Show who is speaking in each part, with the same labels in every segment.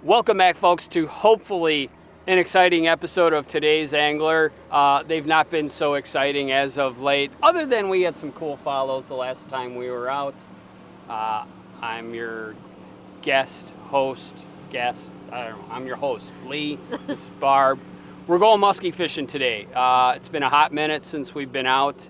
Speaker 1: Welcome back, folks, to hopefully an exciting episode of Today's Angler. They've not been so exciting as of late, other than we had some cool follows the last time we were out. I'm your host, I'm your host, Lee. This is Barb. We're going musky fishing today. It's been a hot minute since we've been out.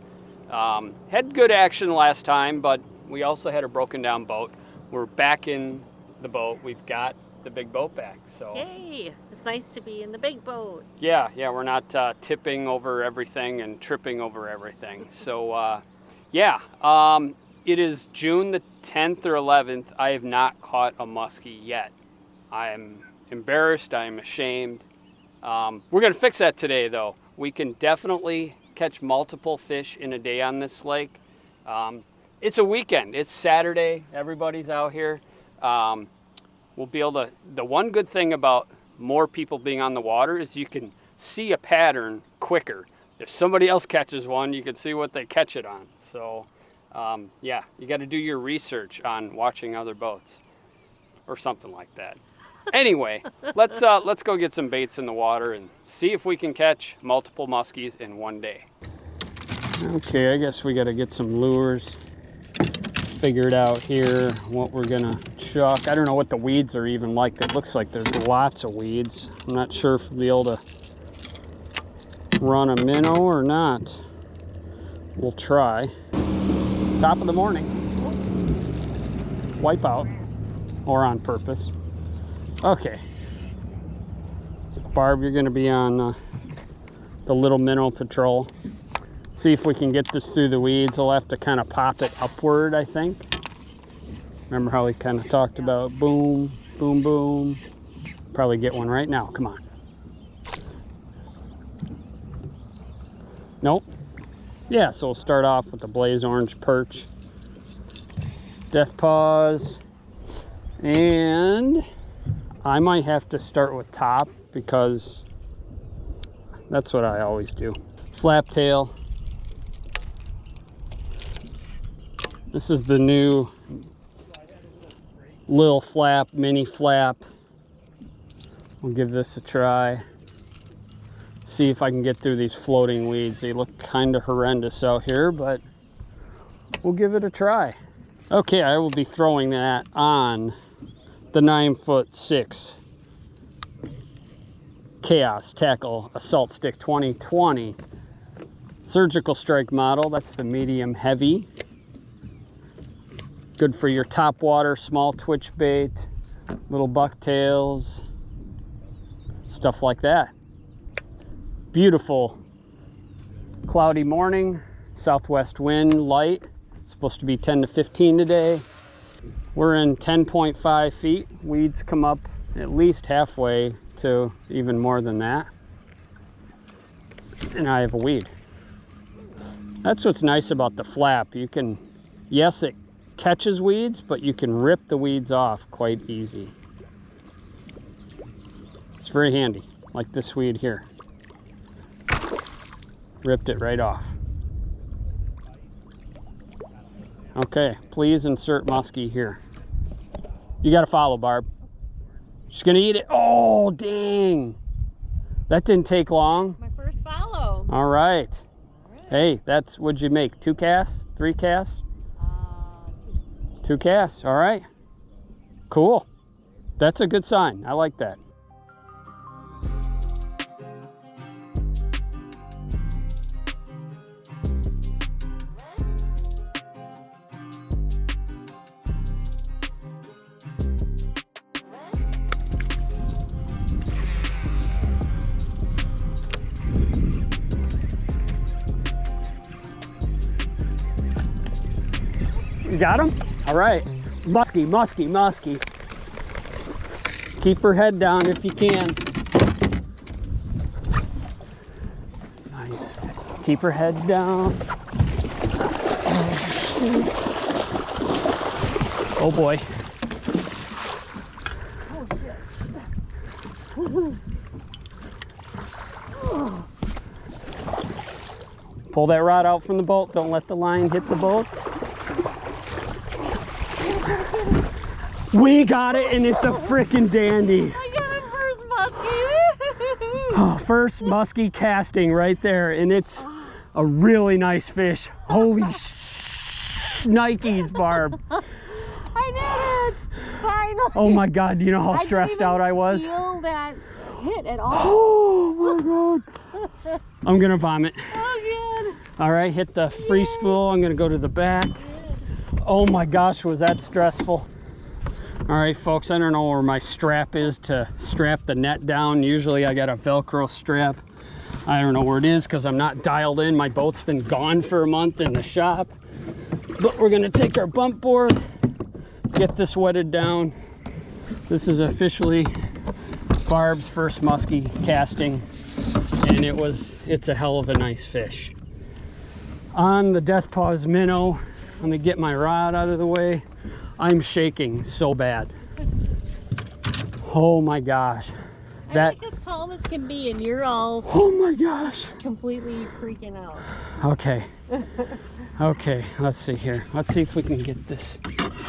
Speaker 1: Had good action last time, but we also had a broken down boat. We're back in the boat. We've got the big boat back. So
Speaker 2: yay, it's nice to be in the big boat.
Speaker 1: Yeah, we're not tipping over everything and tripping over everything. So it is June the 10th or 11th. I have not caught a muskie yet. I am embarrassed, I am ashamed. We're gonna fix that today though. We can definitely catch multiple fish in a day on this lake. It's a weekend, it's Saturday, everybody's out here. We'll be able to, the one good thing about more people being on the water is you can see a pattern quicker. If somebody else catches one, you can see what they catch it on. So you got to do your research on watching other boats or something like that. Anyway, let's go get some baits in the water and see if we can catch multiple muskies in one day. Okay, I guess we got to get some lures figured out here, what we're gonna chuck. I don't know what the weeds are even like. It looks like there's lots of weeds. I'm not sure if we'll be able to run a minnow or not. We'll try. Top of the morning. Wipe out, or on purpose. Okay. Barb, you're gonna be on the little minnow patrol. See if we can get this through the weeds. I'll have to kind of pop it upward, I think. Remember how we kind of talked about boom, boom, boom. Probably get one right now. Come on. Nope. Yeah, so we'll start off with the blaze orange perch. Death paws. And I might have to start with top because that's what I always do. Flap tail. This is the new Lil Flap, mini flap. We'll give this a try. See if I can get through these floating weeds. They look kind of horrendous out here, but we'll give it a try. Okay, I will be throwing that on the 9'6" Chaos Tackle Assault Stick 2020 surgical strike model. That's the medium heavy. Good for your top water, small twitch bait, little bucktails, stuff like that. Beautiful cloudy morning, southwest wind light. Supposed to be 10 to 15 today. We're in 10.5 feet. Weeds come up at least halfway to even more than that. And I have a weed. That's what's nice about the flap. You can, yes, it catches weeds, but you can rip the weeds off quite easy. It's very handy, like this weed here. Ripped it right off. Okay, please insert muskie here. You gotta follow, Barb. She's gonna eat it. Oh, dang. That didn't take long.
Speaker 2: My first follow.
Speaker 1: All right. Hey, that's, what'd you make? 2 casts? 3 casts? 2 casts, all right. Cool. That's a good sign. I like that. You got him? All right. Musky, musky, musky. Keep her head down if you can. Nice. Keep her head down. Oh boy.
Speaker 2: Oh shit.
Speaker 1: Pull that rod out from the boat. Don't let the line hit the boat. We got it, and it's a freaking dandy.
Speaker 2: I got it first, Musky.
Speaker 1: Oh, first musky casting right there, and it's a really nice fish. Holy Nikes, Barb.
Speaker 2: I did it! Finally!
Speaker 1: Oh my God, do you know how stressed out I was?
Speaker 2: I didn't even feel that hit at all.
Speaker 1: Oh my God. I'm gonna vomit.
Speaker 2: Oh, good.
Speaker 1: All right, hit the free spool. I'm gonna go to the back. Oh my gosh, was that stressful. All right, folks, I don't know where my strap is to strap the net down. Usually I got a Velcro strap. I don't know where it is because I'm not dialed in. My boat's been gone for a month in the shop. But we're gonna take our bump board, get this wetted down. This is officially Barb's first musky casting, and it's a hell of a nice fish. On the Death Paws minnow, let me get my rod out of the way. I'm shaking so bad. Oh my gosh.
Speaker 2: I'm like as calm as can be, and you're all
Speaker 1: Oh my gosh.
Speaker 2: completely freaking out.
Speaker 1: Okay. Okay, let's see here. Let's see if we can get this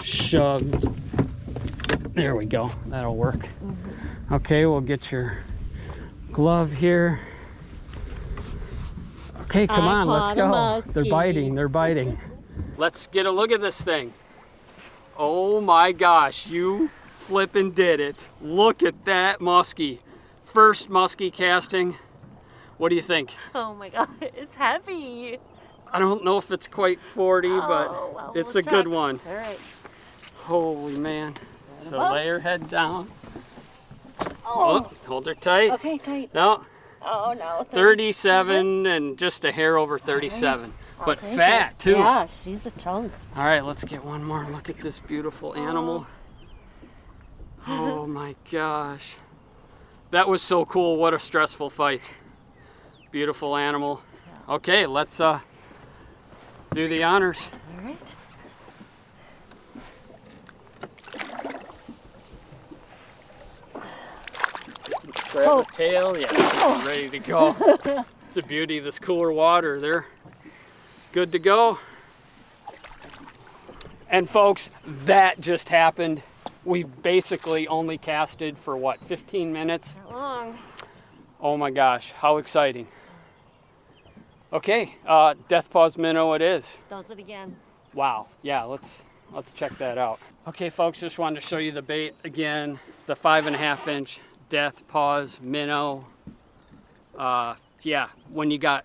Speaker 1: shoved. There we go. That'll work. Okay, we'll get your glove here. Okay, come on, let's go. They're biting, they're biting. Let's get a look at this thing. Oh my gosh, you flippin' did it. Look at that muskie. First muskie casting. What do you think?
Speaker 2: Oh my God, it's heavy.
Speaker 1: I don't know if it's quite 40, but
Speaker 2: well,
Speaker 1: it's
Speaker 2: we'll
Speaker 1: a good
Speaker 2: check.
Speaker 1: one.
Speaker 2: All right.
Speaker 1: Holy man. So
Speaker 2: above.
Speaker 1: lay her head down.
Speaker 2: Oh.
Speaker 1: Oh, hold her tight.
Speaker 2: Okay, tight.
Speaker 1: No,
Speaker 2: Oh no.
Speaker 1: 37 and just a hair over 37. But
Speaker 2: take
Speaker 1: fat
Speaker 2: it.
Speaker 1: too.
Speaker 2: Yeah, she's a chunk.
Speaker 1: All right, let's get one more look at this beautiful animal. Oh my gosh. That was so cool. What a stressful fight. Beautiful animal. Okay, let's do the honors.
Speaker 2: All right.
Speaker 1: Grab the tail, yeah, ready to go. It's a beauty, this cooler water. They're good to go. And folks, that just happened. We basically only casted for what, 15 minutes?
Speaker 2: Not long.
Speaker 1: Oh my gosh, how exciting. Okay, Death Paws minnow it is.
Speaker 2: Does it again.
Speaker 1: Wow, yeah, let's check that out. Okay folks, just wanted to show you the bait again, the 5.5 inch Death Paws minnow. Yeah, when you got,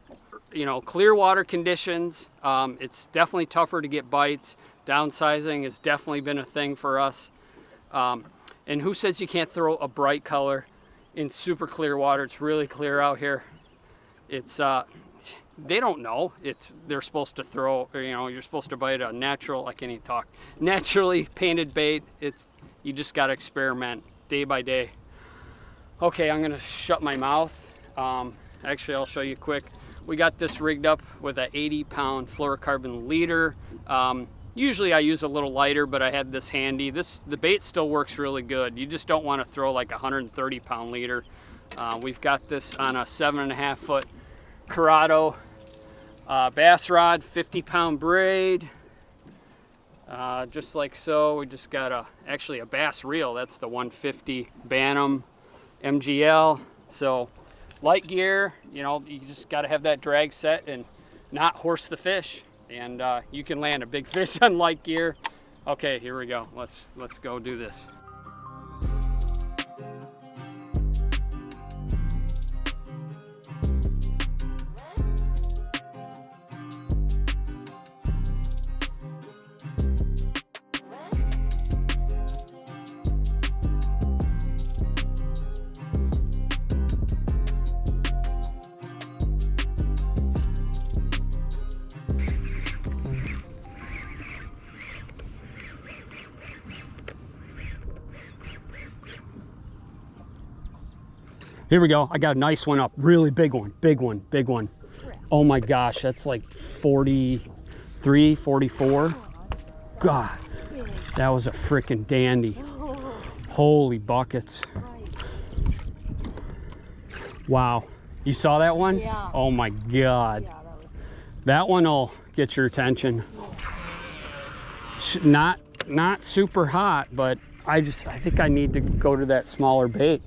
Speaker 1: clear water conditions, it's definitely tougher to get bites. Downsizing has definitely been a thing for us. And who says you can't throw a bright color in super clear water? It's really clear out here. It's they don't know. They're supposed to throw, you're supposed to bite a natural, I can't even talk, naturally painted bait. You just got to experiment day by day. Okay, I'm gonna shut my mouth. Actually, I'll show you quick. We got this rigged up with an 80-pound fluorocarbon leader. Usually I use a little lighter, but I had this handy. The bait still works really good. You just don't want to throw like a 130-pound leader. We've got this on a 7.5-foot Corrado bass rod, 50-pound braid. Just like so. We just got actually a bass reel. That's the 150 Bantam MGL. So light gear, you just got to have that drag set and not horse the fish. And you can land a big fish on light gear. Okay, here we go. Let's go do this. Here we go. I got a nice one up. Really big one. Big one. Big one. Oh my gosh. That's like 43, 44. God. That was a freaking dandy. Holy buckets. Wow. You saw that one?
Speaker 2: Yeah.
Speaker 1: Oh my God.
Speaker 2: Yeah,
Speaker 1: That one will get your attention. Not super hot, but I think I need to go to that smaller bait.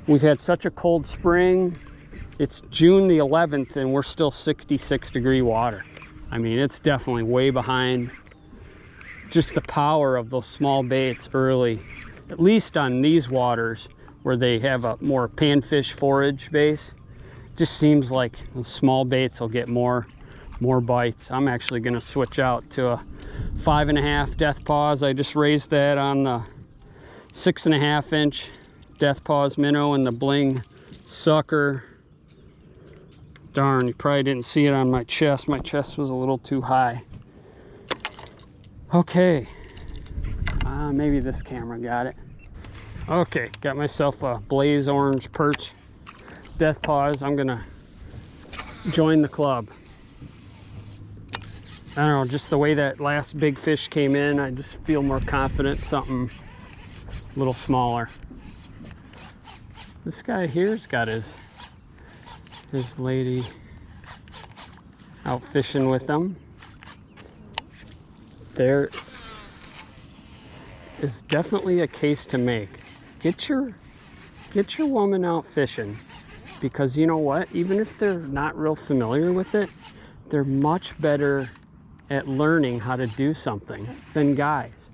Speaker 1: We've had such a cold spring. It's June the 11th and we're still 66-degree water. I mean, it's definitely way behind. Just the power of those small baits early, at least on these waters where they have a more panfish forage base. Just seems like the small baits will get more bites. I'm actually gonna switch out to a 5.5 death pause. I just raised that on the 6.5 inch death pause minnow and the bling sucker. Darn, you probably didn't see it on my chest. My chest was a little too high. Okay, maybe this camera got it. Okay, got myself a blaze orange perch death pause. I'm gonna join the club. I don't know, just the way that last big fish came in, I just feel more confident something a little smaller. This guy here's got his lady out fishing with him. There is definitely a case to make. Get your woman out fishing, because you know what? Even if they're not real familiar with it, they're much better at learning how to do something than guys.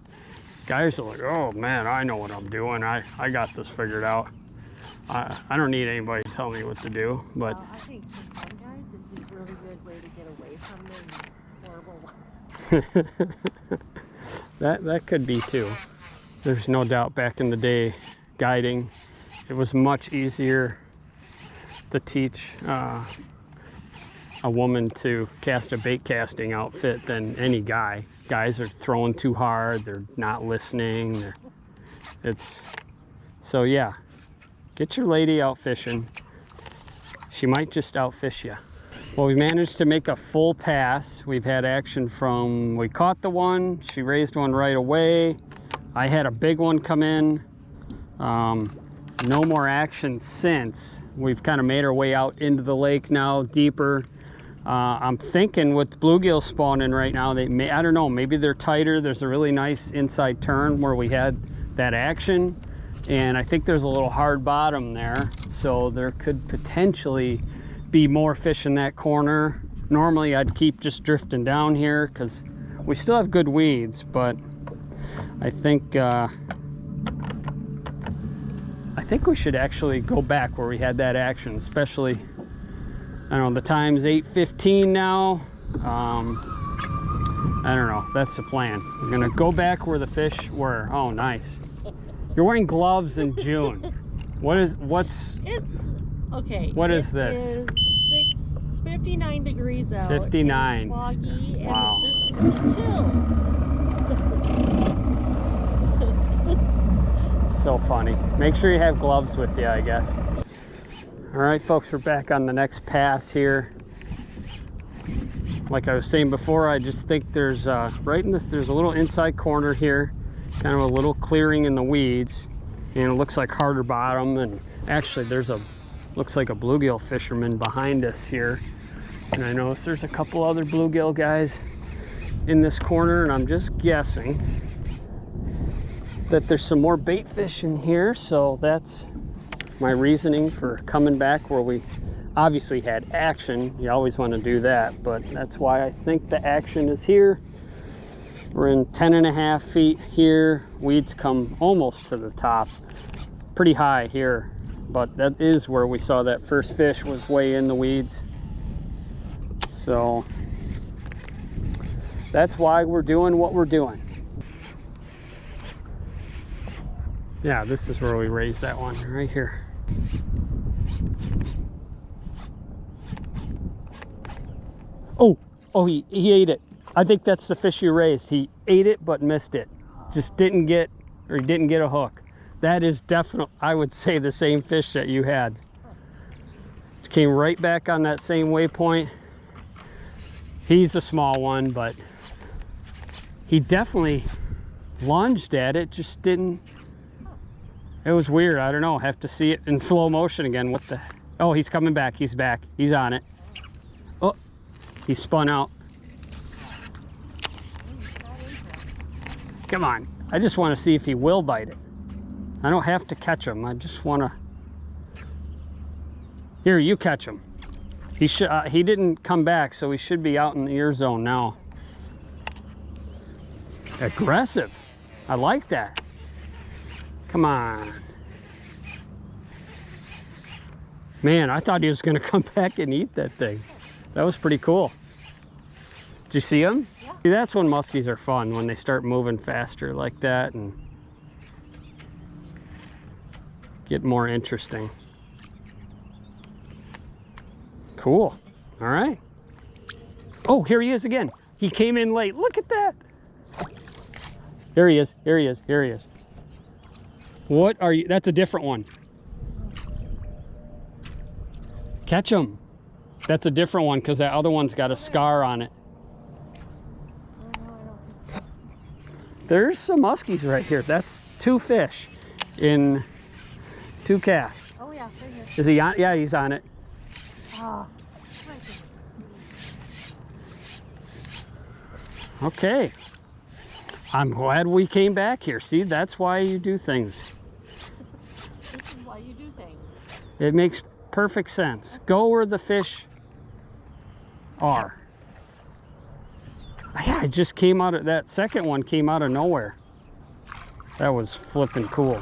Speaker 1: Guys are like, oh man, I know what I'm doing. I got this figured out. I don't need anybody to tell me what to do. But
Speaker 2: I think for some guys, it's a really good way to get away from the horrible one.
Speaker 1: that could be too. There's no doubt back in the day, guiding, it was much easier to teach a woman to cast a bait casting outfit than any guy. Guys are throwing too hard, they're not listening. So yeah, get your lady out fishing. She might just outfish you. Well, we managed to make a full pass. We've had action from, we caught the one, she raised one right away. I had a big one come in. No more action since. We've kind of made our way out into the lake now, deeper. I'm thinking with bluegills spawning right now, they may, I don't know, maybe they're tighter. There's a really nice inside turn where we had that action. And I think there's a little hard bottom there. So there could potentially be more fish in that corner. Normally I'd keep just drifting down here because we still have good weeds, but I think we should actually go back where we had that action, especially, I don't know, the time's 8:15 now. I don't know, that's the plan. We're gonna go back where the fish were. Oh, nice. You're wearing gloves in June. What's
Speaker 2: Okay.
Speaker 1: What is this?
Speaker 2: It is 59 degrees out.
Speaker 1: 59.
Speaker 2: It's foggy.
Speaker 1: Wow.
Speaker 2: And this is chill.
Speaker 1: So funny. Make sure you have gloves with you, I guess. All right, folks, we're back on the next pass here. Like I was saying before, I just think there's right in this, there's a little inside corner here, kind of a little clearing in the weeds, and it looks like harder bottom. And actually, looks like a bluegill fisherman behind us here. And I notice there's a couple other bluegill guys in this corner, and I'm just guessing that there's some more bait fish in here. So that's my reasoning for coming back where we obviously had action. You always want to do that, but that's why I think the action is here. We're in 10.5 feet here. Weeds come almost to the top, pretty high here, but that is where we saw that first fish, was way in the weeds. So that's why we're doing what we're doing. Yeah, this is where we raised that one, right here. Oh, he ate it. I think that's the fish you raised. He ate it but missed it. Just didn't get, or he didn't get a hook. That is definitely, I would say, the same fish that you had. Came right back on that same waypoint. He's a small one, but he definitely lunged at it, just didn't. It was weird. I don't know. Have to see it in slow motion again. What the? Oh, he's coming back. He's back. He's on it. Oh, he spun out. Come on. I just want to see if he will bite it. I don't have to catch him. I just want to. Here, you catch him. He didn't come back, so he should be out in the ear zone now. Aggressive. I like that. Come on. Man, I thought he was going to come back and eat that thing. That was pretty cool. Did you see him?
Speaker 2: Yeah.
Speaker 1: See, that's when muskies are fun, when they start moving faster like that and get more interesting. Cool. All right. Oh, here he is again. He came in late. Look at that. Here he is. Here he is. Here he is. What are you? That's a different one. Catch him. That's a different one because that other one's got a scar on it. There's some muskies right here. That's 2 fish in 2 casts.
Speaker 2: Oh yeah, right here.
Speaker 1: Is he on? Yeah, he's on it.
Speaker 2: Oh, right there.
Speaker 1: Okay. I'm glad we came back here. See, that's why you do things.
Speaker 2: This is why you do things.
Speaker 1: It makes perfect sense. Go where the fish are. Yeah, it just came out of that second one, came out of nowhere. That was flipping cool.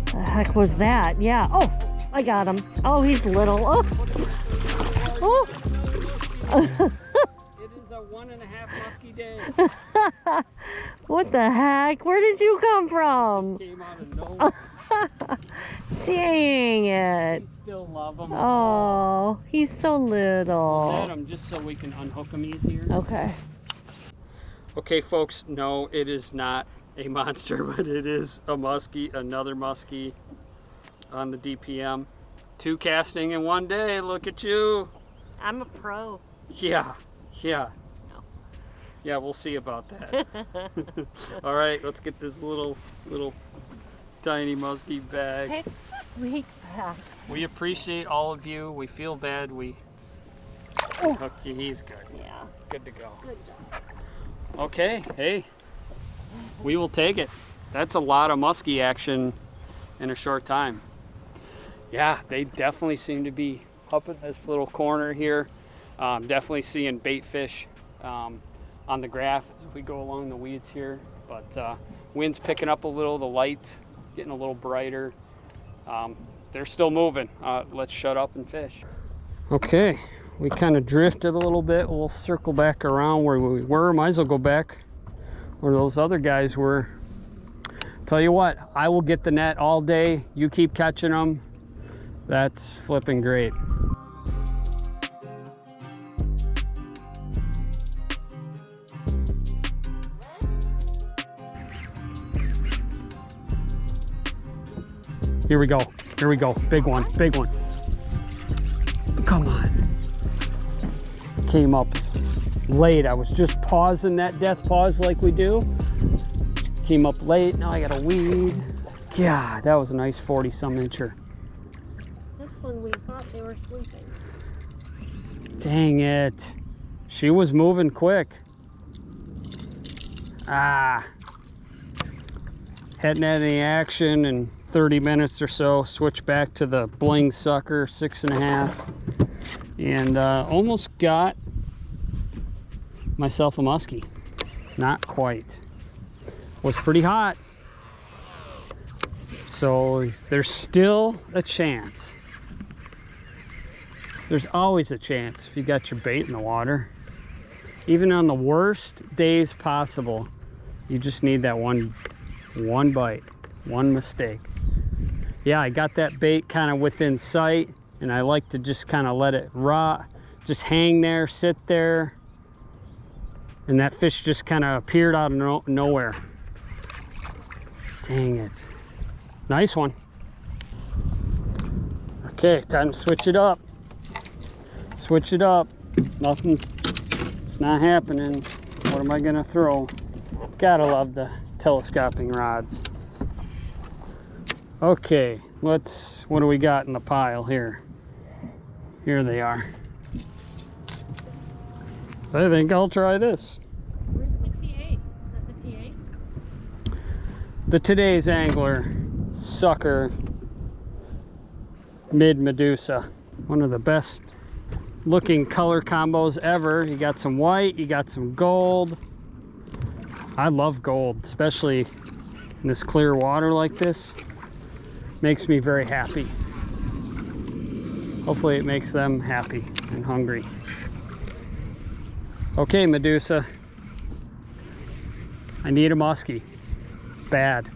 Speaker 2: The heck was that? Yeah. Oh, I got him. Oh, he's little. Oh. Oh.
Speaker 1: It is a 1.5 musky day.
Speaker 2: What the heck? Where did you come from?
Speaker 1: Came out of nowhere.
Speaker 2: Dang it.
Speaker 1: We still love them.
Speaker 2: Oh, he's so little.
Speaker 1: We'll net him just so we can unhook them easier.
Speaker 2: Okay.
Speaker 1: Okay, folks, no, it is not a monster, but it is a muskie, another muskie on the DPM. 2 casting in 1 day. Look at you.
Speaker 2: I'm a pro.
Speaker 1: Yeah, yeah. Yeah, we'll see about that. All right, let's get this little tiny muskie back.
Speaker 2: Hey, sweet back.
Speaker 1: We appreciate all of you. We feel bad we hooked you. He's good.
Speaker 2: Yeah.
Speaker 1: Good to go.
Speaker 2: Good job.
Speaker 1: Okay, hey, we will take it. That's a lot of muskie action in a short time. Yeah, they definitely seem to be up in this little corner here. Definitely seeing bait fish on the graph as we go along the weeds here. But wind's picking up a little, the lights getting a little brighter. They're still moving. Let's shut up and fish. Okay, we kind of drifted a little bit. We'll circle back around where we were. Might as well go back where those other guys were. Tell you what, I will get the net all day. You keep catching them. That's flipping great. Here we go. Here we go. Big one. Big one. Come on. Came up late. I was just pausing that death pause like we do. Came up late. Now I got a weed. Yeah, that was a nice 40-some incher.
Speaker 2: This one we thought they were sleeping.
Speaker 1: Dang it. She was moving quick. Ah. Hadn't had any action in 30 minutes or so. Switched back to the bling sucker, 6.5. And almost got myself a muskie. Not quite. Was pretty hot. So there's still a chance. There's always a chance if you got your bait in the water. Even on the worst days possible, you just need that one bite, one mistake. Yeah, I got that bait kind of within sight, and I like to just kind of let it rot, just hang there, sit there, and that fish just kind of appeared out of nowhere. Dang it. Nice one. Okay, time to switch it up. Switch it up. Nothing, it's not happening. What am I gonna throw? Gotta love the telescoping rods. Okay, what do we got in the pile here? Here they are. I think I'll try this.
Speaker 2: Where's the TA? Is that the TA?
Speaker 1: The Today's Angler Sucker Mid Medusa. One of the best looking color combos ever. You got some white, you got some gold. I love gold, especially in this clear water like this. Makes me very happy. Hopefully it makes them happy and hungry. Okay, Medusa. I need a muskie. Bad.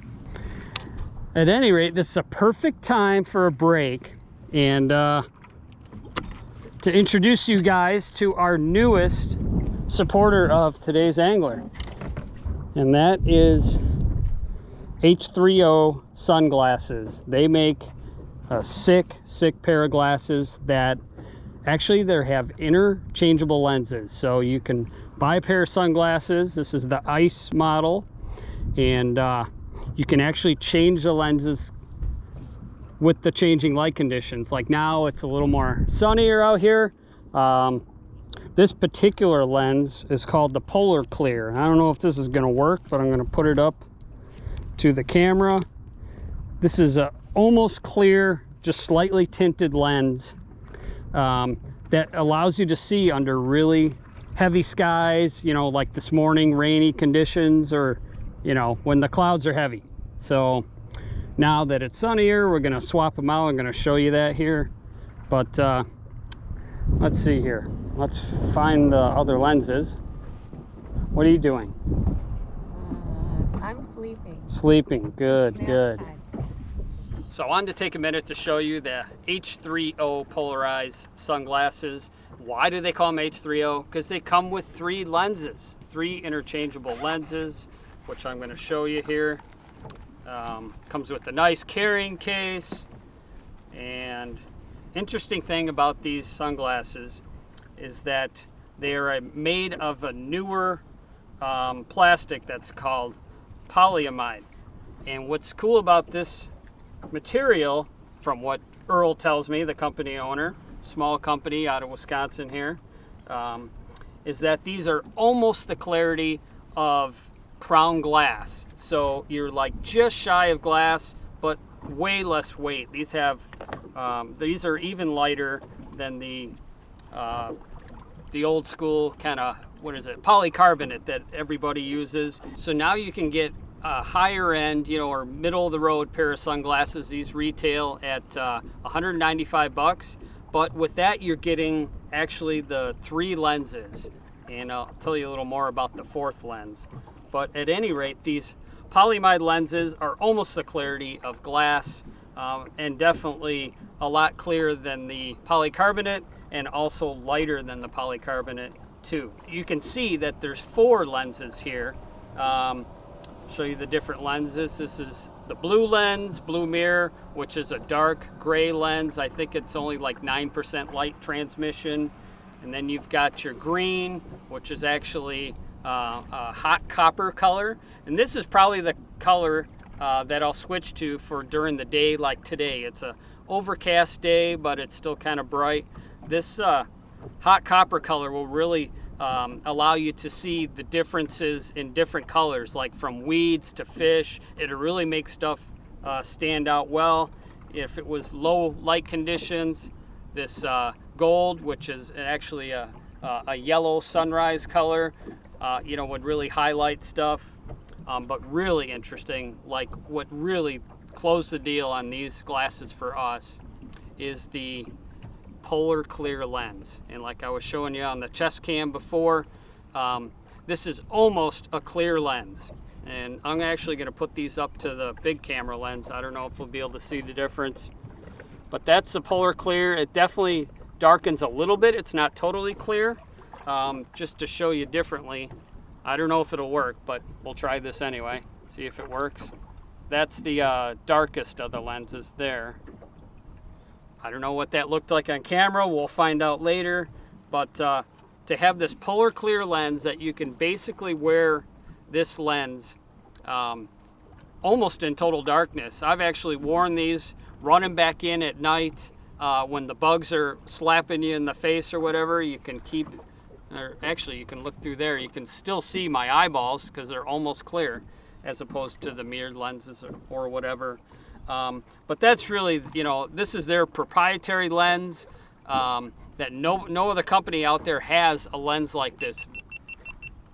Speaker 1: At any rate, this is a perfect time for a break and to introduce you guys to our newest supporter of Today's Angler. And that is H3O sunglasses. They make a sick pair of glasses that actually they have interchangeable lenses. So you can buy a pair of sunglasses. This is the ice model. And you can actually change the lenses with the changing light conditions. Like now it's a little more sunnier out here. This particular lens is called the PolarClear. I don't know if this is going to work, but I'm going to put it up to the camera. This is a almost clear, just slightly tinted lens that allows you to see under really heavy skies, you know, like this morning, rainy conditions, or, you know, when the clouds are heavy. So now that it's sunnier, we're going to swap them out. I'm going to show you that here. But let's see here. Let's find the other lenses. What are you doing?
Speaker 2: I'm sleeping.
Speaker 1: Sleeping. Good, good.
Speaker 2: Time.
Speaker 1: So I wanted to take a minute to show you the H3O polarized sunglasses. Why do they call them H3O? Because they come with 3 lenses, 3 interchangeable lenses, which I'm going to show you here. Comes with a nice carrying case. And interesting thing about these sunglasses is that they are made of a newer plastic that's called polyamide. And what's cool about this material, from what Earl tells me, the company owner, small company out of Wisconsin here, is that these are almost the clarity of crown glass. So you're like just shy of glass, but way less weight. These have these are even lighter than the old school kind of, what is it, polycarbonate that everybody uses. So now you can get a higher end, you know, or middle of the road pair of sunglasses. These retail at 195 bucks, but with that you're getting actually the 3 lenses, and I'll tell you a little more about the 4th lens. But at any rate, these polyamide lenses are almost the clarity of glass, and definitely a lot clearer than the polycarbonate, and also lighter than the polycarbonate too. You can see that there's 4 lenses here. Show you the different lenses. This is the blue lens, blue mirror, which is a dark gray lens. I think it's only like 9% light transmission. And then you've got your green, which is actually a hot copper color. And this is probably the color that I'll switch to for during the day, like today. It's a overcast day, but it's still kind of bright. This hot copper color will really allow you to see the differences in different colors, like from weeds to fish. It'll really make stuff stand out well. If it was low light conditions, this gold, which is actually a yellow sunrise color, you know, would really highlight stuff. But really interesting, like what really closed the deal on these glasses for us is the PolarClear lens. And like I was showing you on the chest cam before, this is almost a clear lens. And I'm actually going to put these up to the big camera lens. I don't know if we'll be able to see the difference. But that's the PolarClear. It definitely darkens a little bit. It's not totally clear. Just to show you differently. I don't know if it'll work, but we'll try this anyway. See if it works. That's the darkest of the lenses there. I don't know what that looked like on camera. We'll find out later. But to have this PolarClear lens that you can basically wear this lens almost in total darkness. I've actually worn these, running back in at night when the bugs are slapping you in the face or whatever. You can keep, or actually you can look through there. You can still see my eyeballs because they're almost clear, as opposed to the mirrored lenses or whatever. But that's really, you know, this is their proprietary lens that no other company out there has a lens like this.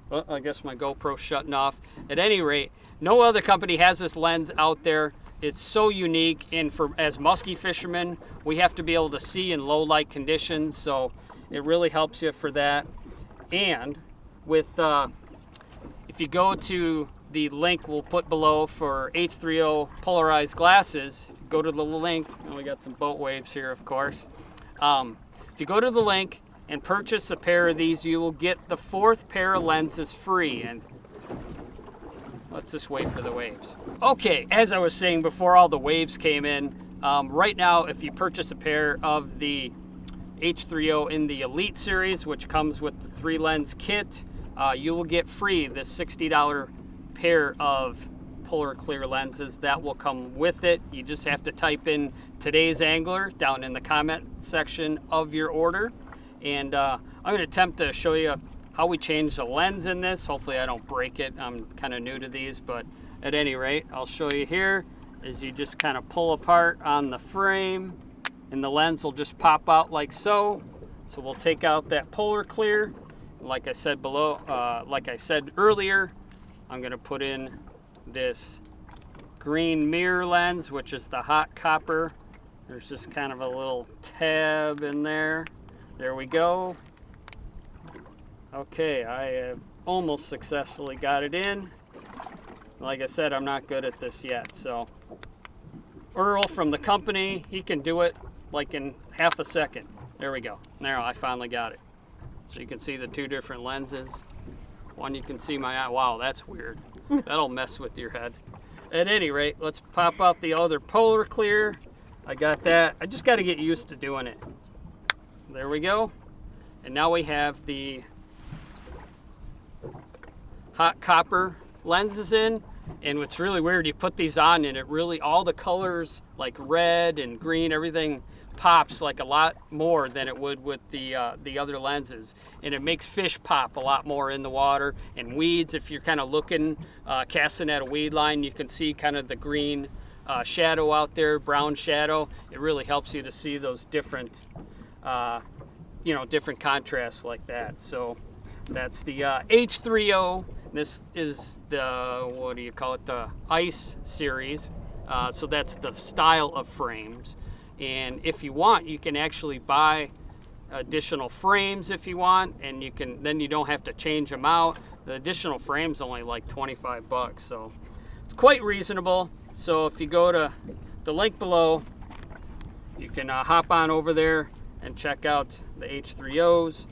Speaker 1: Well, I guess my GoPro's shutting off. At any rate, no other company has this lens out there. It's so unique, and as musky fishermen, we have to be able to see in low light conditions, so it really helps you for that. And with, if you go to the link we'll put below for H3O polarized glasses, go to the link, and we got some boat waves here, of course. If you go to the link and purchase a pair of these, you will get the 4th pair of lenses free. And let's just wait for the waves. Okay, as I was saying before all the waves came in, right now if you purchase a pair of the H3O in the Elite series, which comes with the 3 lens kit, you will get free this $60 pair of PolarClear lenses that will come with it. You just have to type in today's angler down in the comment section of your order, and I'm going to attempt to show you how we change the lens in this. Hopefully I don't break it. I'm kind of new to these, but at any rate, I'll show you here as you just kind of pull apart on the frame, and the lens will just pop out like so. So we'll take out that PolarClear. Like I said earlier, I'm going to put in this green mirror lens, which is the hot copper. There's just kind of a little tab in there. There we go. Okay, I have almost successfully got it in. Like I said, I'm not good at this yet, so Earl from the company, he can do it like in half a second. There we go. There, I finally got it. So you can see the 2 different lenses. One, you can see my eye. Wow, that's weird. That'll mess with your head. At any rate, let's pop out the other PolarClear. I got that. I just got to get used to doing it. There we go. And now we have the hot copper lenses in. And what's really weird, you put these on and it really, all the colors like red and green, everything pops like a lot more than it would with the other lenses, and it makes fish pop a lot more in the water, and weeds. If you're kind of looking, casting at a weed line, you can see kind of the green shadow out there, brown shadow. It really helps you to see those different, different contrasts like that. So that's the H3O. This is the, what do you call it, the Ice series. So that's the style of frames. And if you want, you can actually buy additional frames if you want, and then you don't have to change them out. The additional frame's only like 25 bucks, so it's quite reasonable. So if you go to the link below, you can hop on over there and check out the H3Os,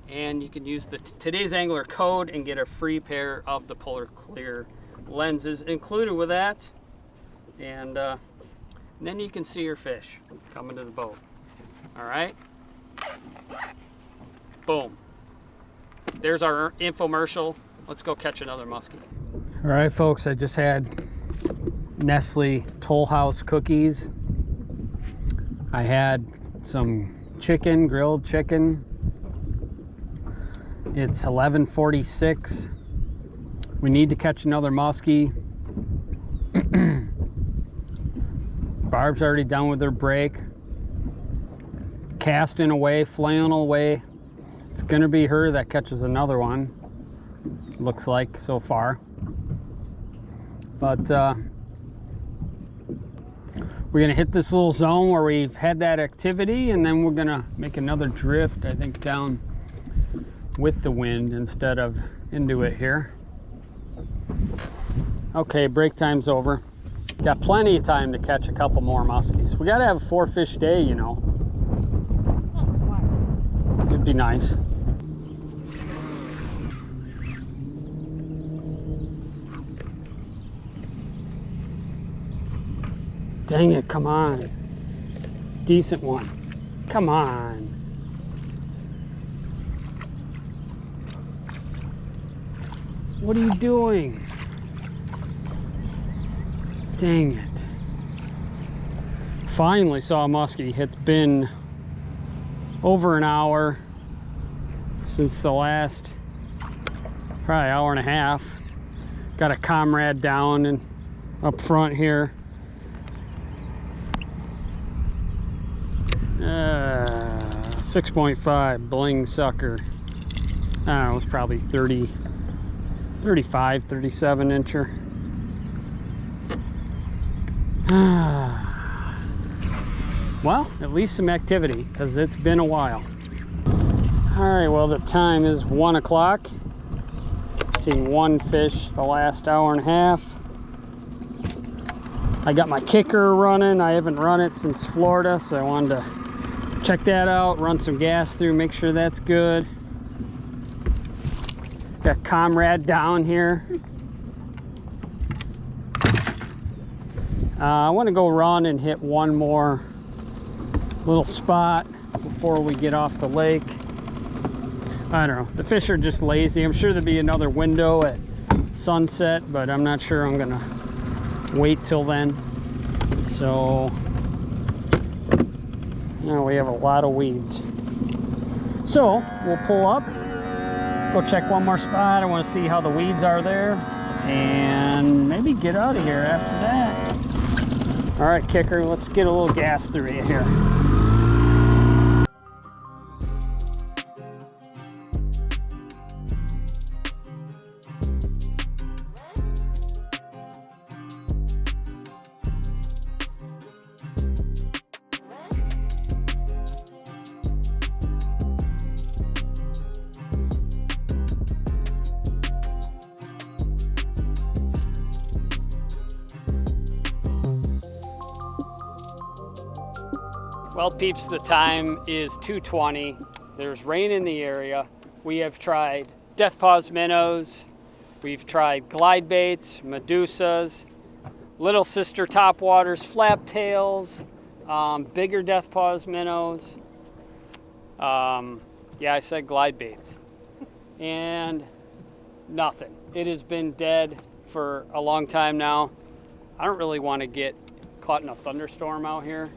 Speaker 1: and you can use the Today's Angler code and get a free pair of the PolarClear lenses included with that. And then you can see your fish coming to the boat. All right. Boom. There's our infomercial. Let's go catch another muskie. All right, folks, I just had Nestle Toll House cookies. I had some chicken, grilled chicken. It's 11:46. We need to catch another muskie. Barb's already done with her break. Casting away, flailing away. It's gonna be her that catches another one, looks like so far. But we're gonna hit this little zone where we've had that activity, and then we're gonna make another drift, I think, down with the wind instead of into it here. Okay, break time's over. Got plenty of time to catch a couple more muskies. We gotta have a 4-fish day, you know. It'd be nice. Dang it, come on. Decent one. Come on. What are you doing? Dang it. Finally saw a muskie. It's been over an hour since the last, probably hour and a half. Got a comrade down and up front here. 6.5 bling sucker. I don't know, it was probably 35, 37 incher. Well, at least some activity, because it's been a while. All right, well, the time is 1 o'clock. Seen one fish the last hour and a half. I got my kicker running. I haven't run it since Florida, so I wanted to check that out, run some gas through, make sure that's good. Got comrade down here. I want to go run and hit one more little spot before we get off the lake. I don't know, the fish are just lazy. I'm sure there'll be another window at sunset, but I'm not sure I'm gonna wait till then. So, you know, we have a lot of weeds. So we'll pull up, go check one more spot. I want to see how the weeds are there, and maybe get out of here after that. All right, kicker, let's get a little gas through you here. Well, peeps, the time is 2:20. There's rain in the area. We have tried death paws minnows. We've tried glide baits, medusas, little sister topwaters, flap tails, bigger death paws minnows. Yeah, I said glide baits. And nothing. It has been dead for a long time now. I don't really want to get caught in a thunderstorm out here.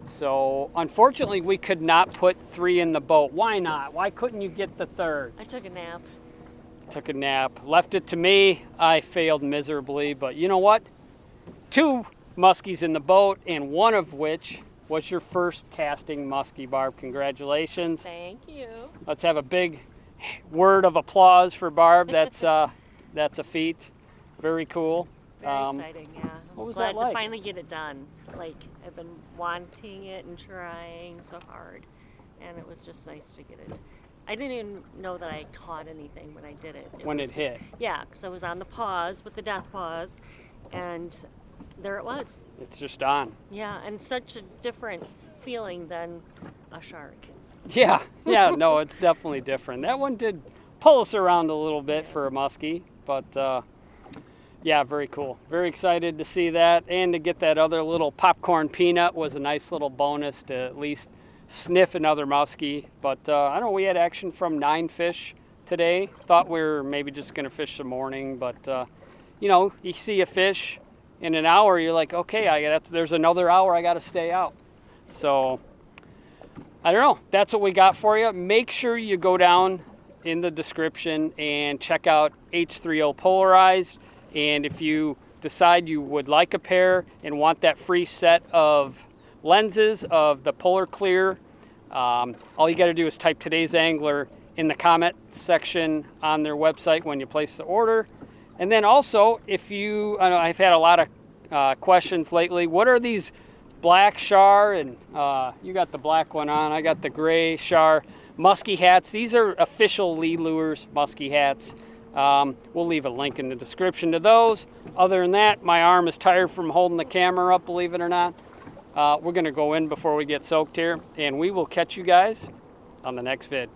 Speaker 1: So unfortunately we could not put 3 in the boat. Why not? Why couldn't you get the 3rd?
Speaker 2: I took a nap.
Speaker 1: Took a nap. Left it to me. I failed miserably, but you know what? 2 muskies in the boat, and one of which was your first casting muskie, Barb. Congratulations.
Speaker 2: Thank you.
Speaker 1: Let's have a big word of applause for Barb. That's a feat. Very cool.
Speaker 2: Very exciting, yeah.
Speaker 1: What was
Speaker 2: glad
Speaker 1: that like?
Speaker 2: to finally get it done. Like, I've been wanting it and trying so hard, and it was just nice to get it. I didn't even know that I caught anything when I did it.
Speaker 1: When it hit.
Speaker 2: Yeah, because I was on the paws with the death paws, and there it was.
Speaker 1: It's just on.
Speaker 2: Yeah, and such a different feeling than a shark.
Speaker 1: Yeah, no, it's definitely different. That one did pull us around a little bit for a muskie, but yeah, very cool. Very excited to see that, and to get that other little popcorn peanut was a nice little bonus to at least sniff another muskie. But I don't know, we had action from 9 fish today. Thought we were maybe just gonna fish the morning, but you know, you see a fish in an hour, you're like, okay, there's another hour I gotta stay out. So I don't know, that's what we got for you. Make sure you go down in the description and check out H3O Polarized. And if you decide you would like a pair and want that free set of lenses of the PolarClear, all you got to do is type today's angler in the comment section on their website when you place the order. And then also, if you, I know I've had a lot of questions lately. What are these black char, and you got the black one on, I got the gray char muskie hats? These are official Lee Lures muskie hats. We'll leave a link in the description to those. Other than that, my arm is tired from holding the camera up, believe it or not. We're going to go in before we get soaked here, and we will catch you guys on the next vid.